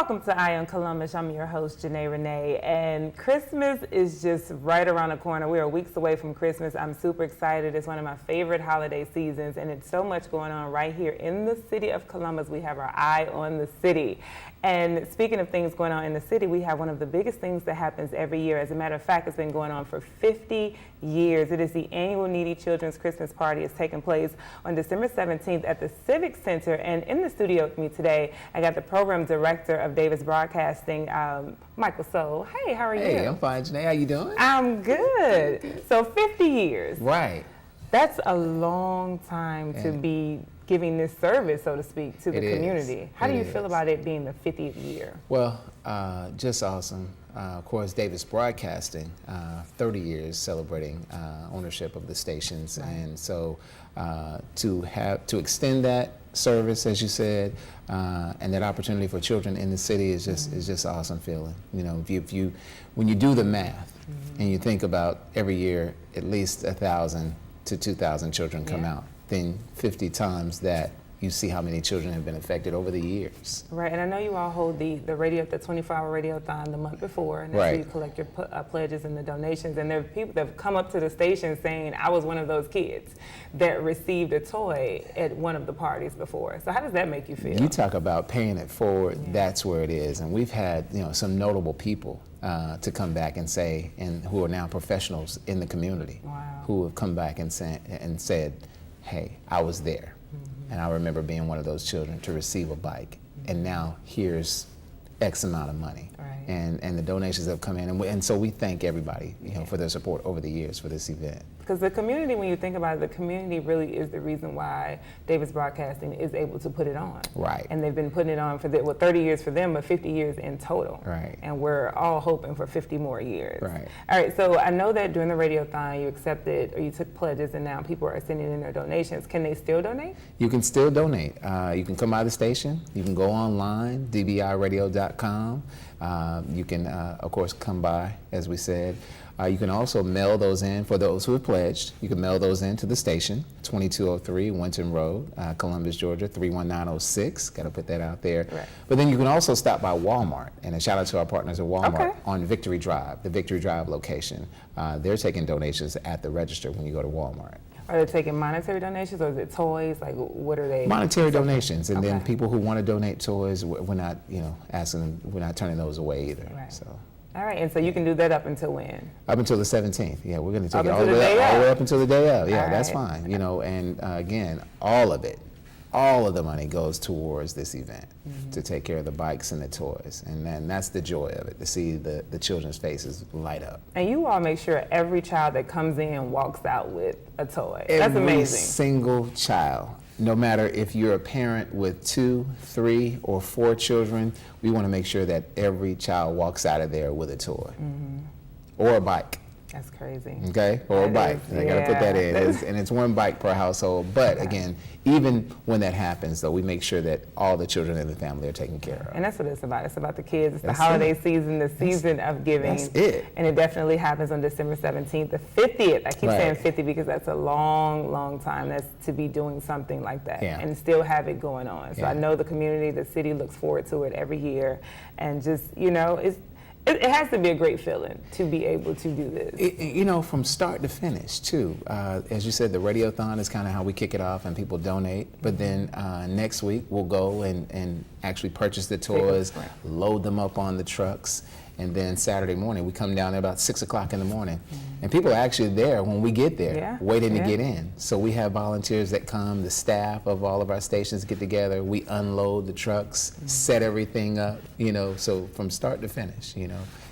Welcome to Eye on Columbus. I'm your host, Janae Renee, and Christmas is just right around the corner. We are weeks away from Christmas. I'm super excited. It's one of my favorite holiday seasons, and it's so much going on right here in the city of Columbus. We have our Eye on the City. And speaking of things going on in the city, we have one of the biggest things that happens every year. As a matter of fact, it's been going on for 50 years. It is the annual Needy Children's Christmas Party. It's taking place on December 17th at the Civic Center. And in the studio with me today, I got the program director of Davis Broadcasting, Michael Soul. Hey, how are you? Hey, I'm fine, Janae. How you doing? I'm good. So 50 years. Right. That's a long time to be giving this service, so to speak, to the community. How do you feel about it being the 50th year? Well, just awesome. Of course, Davis Broadcasting, 30 years celebrating ownership of the stations, and so to extend that service, as you said, and that opportunity for children in the city is just an awesome feeling. You know, when you do the math and you think about every year at least 1,000 to 2,000 children come out, then 50 times that, you see how many children have been affected over the years. Right, and I know you all hold the 24-hour radiothon the month before, and that's where you collect your pledges and the donations. And there are people that have come up to the station saying, I was one of those kids that received a toy at one of the parties before. So how does that make you feel? You talk about paying it forward, that's where it is. And we've had some notable people to come back and say, and who are now professionals in the community, who have come back and said, hey, I was there. And I remember being one of those children to receive a bike, and now here's X amount of money, and the donations have come in, and so we thank everybody, for their support over the years for this event. Because the community, when you think about it, the community really is the reason why Davis Broadcasting is able to put it on. Right. And they've been putting it on for 30 years for them, but 50 years in total. Right. And we're all hoping for 50 more years. Right. All right, so I know that during the radiothon you accepted, or you took pledges, and now people are sending in their donations. Can they still donate? You can still donate. You can come by the station. You can go online, dbiradio.com. You can, of course, come by, as we said. You can also mail those in for those who have pledged. You can mail those in to the station, 2203 Winton Road, Columbus, Georgia, 31906. Got to put that out there. Right. But then you can also stop by Walmart, and a shout out to our partners at Walmart on Victory Drive, the Victory Drive location. They're taking donations at the register when you go to Walmart. Are they taking monetary donations, or is it toys? Like, what are they? Monetary donations, and then people who want to donate toys, we're not, asking them, we're not turning those away either. Right. So. All right, and so you can do that up until when? Up until the 17th. Yeah, we're going to take it all the way up until the day of. Yeah, that's fine. And again, all of the money goes towards this event to take care of the bikes and the toys, and then that's the joy of it, to see the children's faces light up. And you all make sure every child that comes in walks out with a toy. That's amazing. Every single child. No matter if you're a parent with 2, 3, or 4 children, we want to make sure that every child walks out of there with a toy or a bike. That's crazy. Okay, or a bike. I got to put that in, and it's one bike per household. But again, even when that happens, though, we make sure that all the children in the family are taken care of. And that's what it's about. It's about the kids. It's the holiday season, the season of giving. That's it. And it definitely happens on December 17th, the 50th. I keep saying 50 because that's a long, long time. That's to be doing something like that and still have it going on. So I know the community, the city looks forward to it every year, and just it has to be a great feeling to be able to do this. From start to finish, too. As you said, the radiothon is kind of how we kick it off and people donate. But then next week, we'll go and actually purchase the toys, load them up on the trucks. And then Saturday morning, we come down there about 6 o'clock in the morning. And people are actually there when we get there, waiting to get in. So we have volunteers that come, the staff of all of our stations get together, we unload the trucks, set everything up, so from start to finish,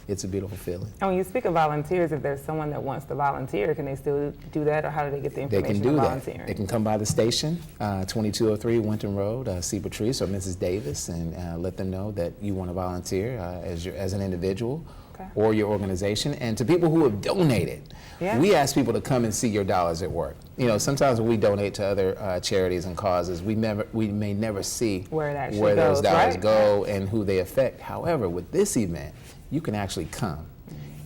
it's a beautiful feeling. And when you speak of volunteers, if there's someone that wants to volunteer, can they still do that, or how do they get the information? They can do volunteering? that. They can come by the station, 2203 Winton Road, see Patrice or Mrs. Davis, and let them know that you want to volunteer as an individual or your organization. And to people who have donated, we ask people to come and see your dollars at work. Sometimes when we donate to other charities and causes, we may never see where those dollars go and who they affect. However, with this event, you can actually come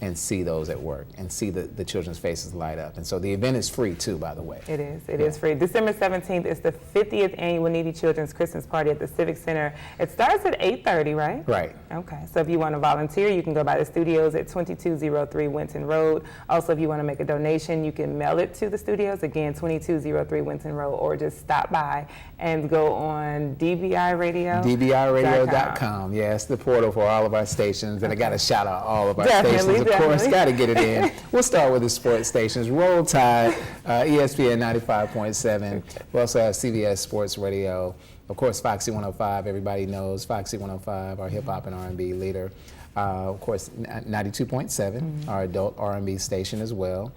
and see those at work and see the children's faces light up. And so the event is free too, by the way. It is. It is free. December 17th is the 50th annual Needy Children's Christmas Party at the Civic Center. It starts at 8:30, right? Right. Okay. So if you want to volunteer, you can go by the studios at 2203 Winton Road. Also, if you want to make a donation, you can mail it to the studios, again, 2203 Winton Road, or just stop by and go on DBI Radio. DBIRadio.com. Yeah, it's the portal for all of our stations. And I got to shout out all of our stations, of course. Definitely. Got to get it in. We'll start with the sports stations. Roll Tide, ESPN 95.7. We also have CBS Sports Radio. Of course, Foxy 105. Everybody knows Foxy 105, our hip hop and R&B leader. Of course, 92.7, our adult R&B station as well.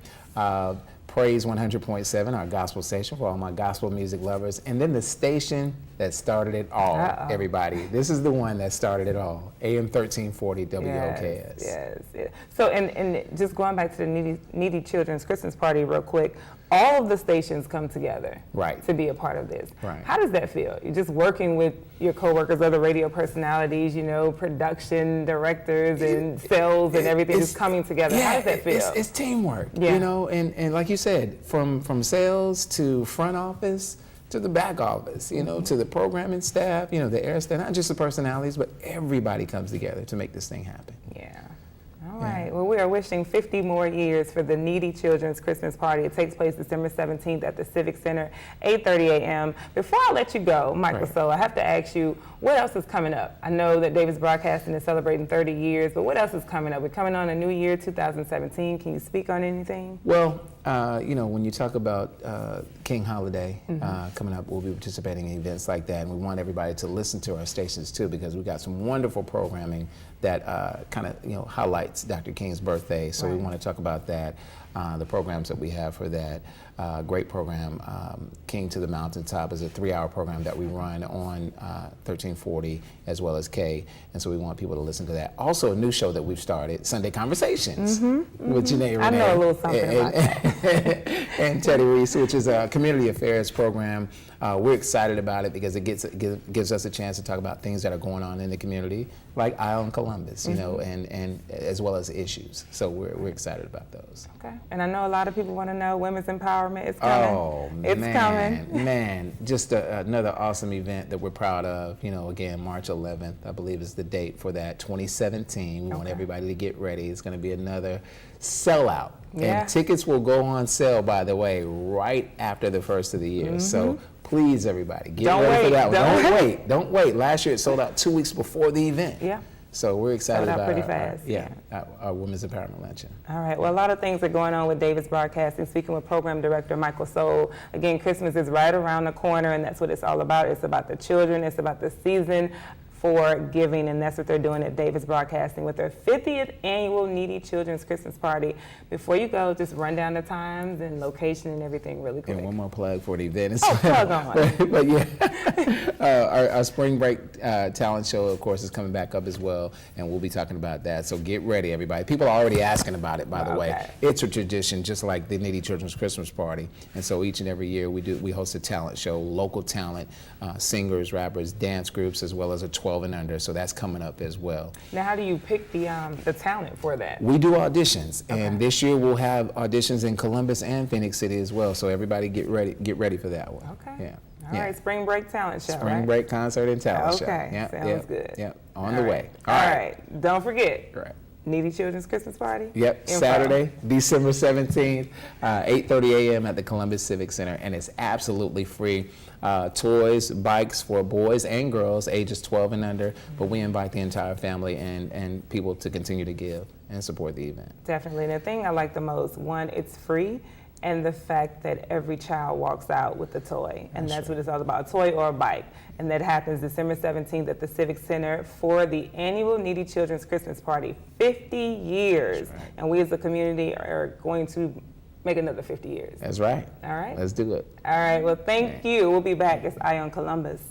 Praise 100.7, our gospel station for all my gospel music lovers. And then the station that started it all, everybody. This is the one that started it all, AM 1340 WOKS. Yes. So, and just going back to the Needy Children's Christmas Party real quick, all of the stations come together to be a part of this. Right. How does that feel? You're just working with your coworkers, other radio personalities, you know, production directors and sales and everything just coming together. How does that feel? It's teamwork, you know, and like you said, from sales to front office to the back office, you know, to the programming staff, you know, the air staff, not just the personalities, but everybody comes together to make this thing happen. Yeah. All right. Well, we are wishing 50 more years for the Needy Children's Christmas Party. It takes place December 17th at the Civic Center, 8:30 a.m. Before I let you go, Michael, so I have to ask you, what else is coming up? I know that Davis Broadcasting is celebrating 30 years, but what else is coming up? We're coming on a new year, 2017. Can you speak on anything? Well, you know, when you talk about King Holiday coming up, we'll be participating in events like that, and we want everybody to listen to our stations too, because we've got some wonderful programming that kind of, you know, highlights Dr. King's birthday. So we want to talk about that, the programs that we have for that. Great program, King to the Mountaintop is a 3-hour program that we run on 1340 as well as K, and so we want people to listen to that. Also, a new show that we've started, Sunday Conversations with Janae Renee. I know a little something about that. And Teddy Reese, which is a community affairs program. We're excited about it because it gives us a chance to talk about things that are going on in the community, like Isle and Columbus, you know, and as well as issues. So we're excited about those. Okay. And I know a lot of people want to know women's empowerment. It's coming. Oh, it's coming. Man, just another awesome event that we're proud of. You know, again, March 11th, I believe is the date for that, 2017. We want everybody to get ready. It's going to be another sellout. And tickets will go on sale, by the way, right after the first of the year. So please, everybody, get ready for that one. Don't wait. Last year it sold out 2 weeks before the event. Yeah. So we're excited about pretty fast. Our Women's Empowerment Luncheon. All right. Well, a lot of things are going on with Davis Broadcasting. Speaking with Program Director Michael Soul, again, Christmas is right around the corner, and that's what it's all about. It's about the children. It's about the season for giving, and that's what they're doing at Davis Broadcasting with their 50th annual Needy Children's Christmas Party. Before you go, just run down the times and location and everything really quick. And one more plug for the event as well. Plug on. But yeah, our spring break talent show, of course, is coming back up as well, and we'll be talking about that. So get ready, everybody. People are already asking about it, by the way. It's a tradition, just like the Needy Children's Christmas Party. And so each and every year we host a talent show, local talent, singers, rappers, dance groups, as well as a 12 and under, so that's coming up as well. Now, how do you pick the talent for that? We do auditions, and this year we'll have auditions in Columbus and Phoenix City as well. So everybody get ready for that one. Okay. Yeah. All right. Spring break talent show. Spring break concert and talent show. Okay. Sounds good. Yep. On the way. All right. Don't forget. Right. Needy Children's Christmas Party? Yep, Saturday, December 17th, 8:30 a.m. at the Columbus Civic Center, and it's absolutely free. Toys, bikes for boys and girls, ages 12 and under, but we invite the entire family and people to continue to give and support the event. Definitely. And the thing I like the most, one, it's free, and the fact that every child walks out with a toy, and that's what it's all about, a toy or a bike. And that happens December 17th at the Civic Center for the annual Needy Children's Christmas Party. 50 years. Right. And we as a community are going to make another 50 years. That's right. All right. Let's do it. All right. Well, thank you. We'll be back. It's Eye on Columbus.